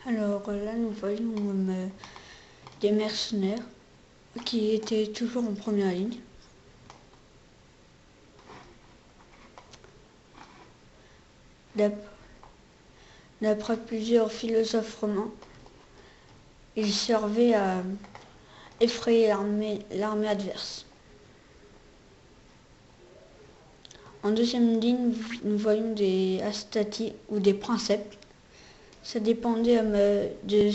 Alors là, nous voyons des mercenaires qui étaient toujours en première ligne. D'après plusieurs philosophes romains, ils servaient à effrayer l'armée adverse. En deuxième ligne, nous voyons des astati ou des princeps. Ça dépendait de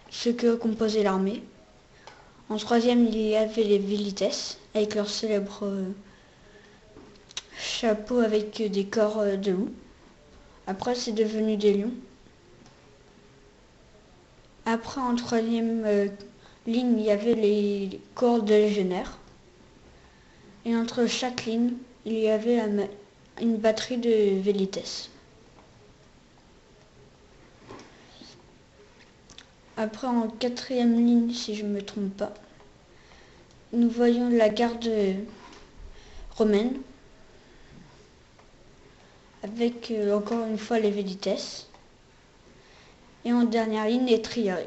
ce que composait l'armée. En troisième, il y avait les velites, avec leur célèbre chapeau avec des corps de loup. Après, c'est devenu des lions. Après, en troisième ligne, il y avait les corps de légionnaires. Et entre chaque ligne, il y avait une batterie de velites. Après, en quatrième ligne, si je ne me trompe pas, nous voyons la garde romaine, avec encore une fois les velites. Et en dernière ligne, les triarii.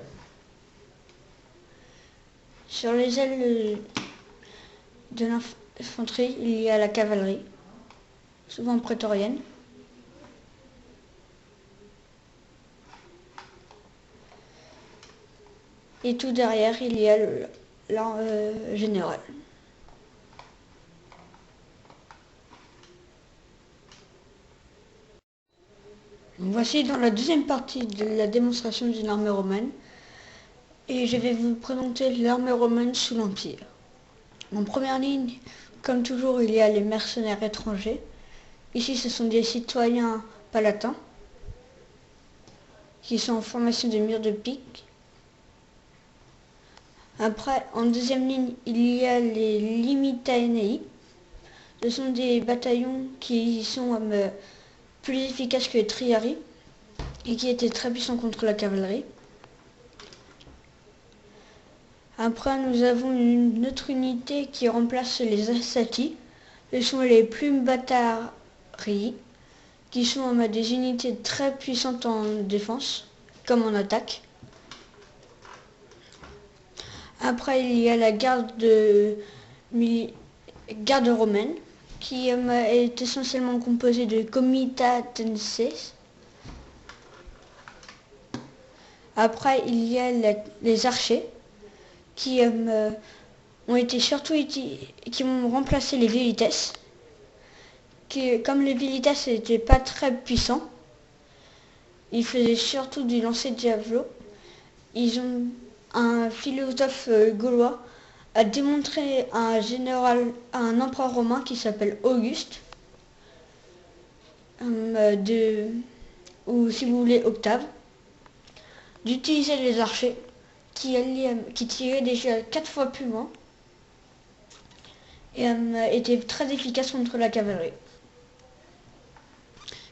Sur les ailes de l'infanterie, il y a la cavalerie, souvent prétorienne. Et tout derrière, il y a l'arme générale. Voici dans la deuxième partie de la démonstration d'une armée romaine. Et je vais vous présenter l'armée romaine sous l'Empire. En première ligne, comme toujours, il y a les mercenaires étrangers. Ici, ce sont des citoyens palatins qui sont en formation de murs de pique. Après, en deuxième ligne, il y a les Limitaenei. Ce sont des bataillons qui sont plus efficaces que les triarii et qui étaient très puissants contre la cavalerie. Après, nous avons une autre unité qui remplace les Assati. Ce sont les plumes batarii, qui sont des unités très puissantes en défense, comme en attaque. Après, il y a la garde romaine, qui est essentiellement composée de comitatenses. Après, il y a les archers, qui ont remplacé les velites, qui, comme les velites n'étaient pas très puissants, ils faisaient surtout du lancer de javelot. Un philosophe gaulois a démontré à un empereur romain qui s'appelle Auguste, ou si vous voulez Octave, d'utiliser les archers qui tiraient déjà 4 fois plus loin et étaient très efficaces contre la cavalerie.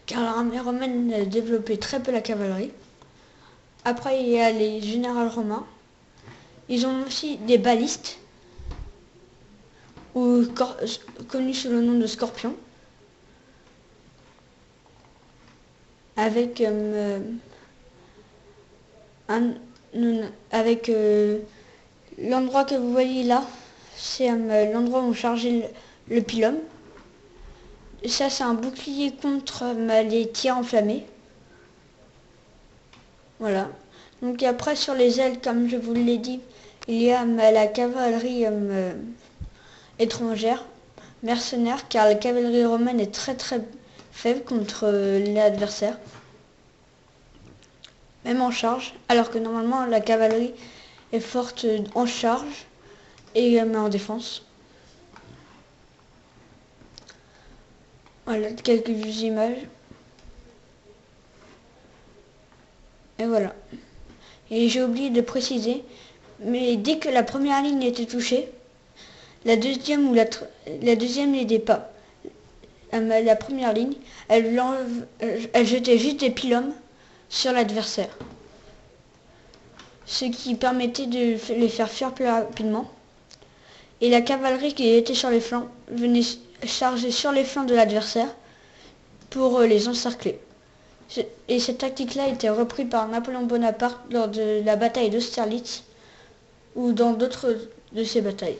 Car l'armée romaine développait très peu la cavalerie. Après, il y a les généraux romains. Ils ont aussi des balistes, connus sous le nom de scorpions, avec l'endroit que vous voyez là, c'est l'endroit où on chargeait le pilum. Ça, c'est un bouclier contre les tirs enflammés. Voilà. Donc après, sur les ailes, comme je vous l'ai dit, il y a la cavalerie étrangère, mercenaire, car la cavalerie romaine est très très faible contre l'adversaire, même en charge, alors que normalement la cavalerie est forte en charge et en défense. Voilà quelques images. Et voilà. Et j'ai oublié de préciser, mais dès que la première ligne était touchée, la deuxième n'aidait pas. La première ligne, elle jetait juste des pilums sur l'adversaire, ce qui permettait de les faire fuir plus rapidement. Et la cavalerie qui était sur les flancs venait charger sur les flancs de l'adversaire pour les encercler. Et cette tactique-là a été reprise par Napoléon Bonaparte lors de la bataille d'Austerlitz ou dans d'autres de ses batailles.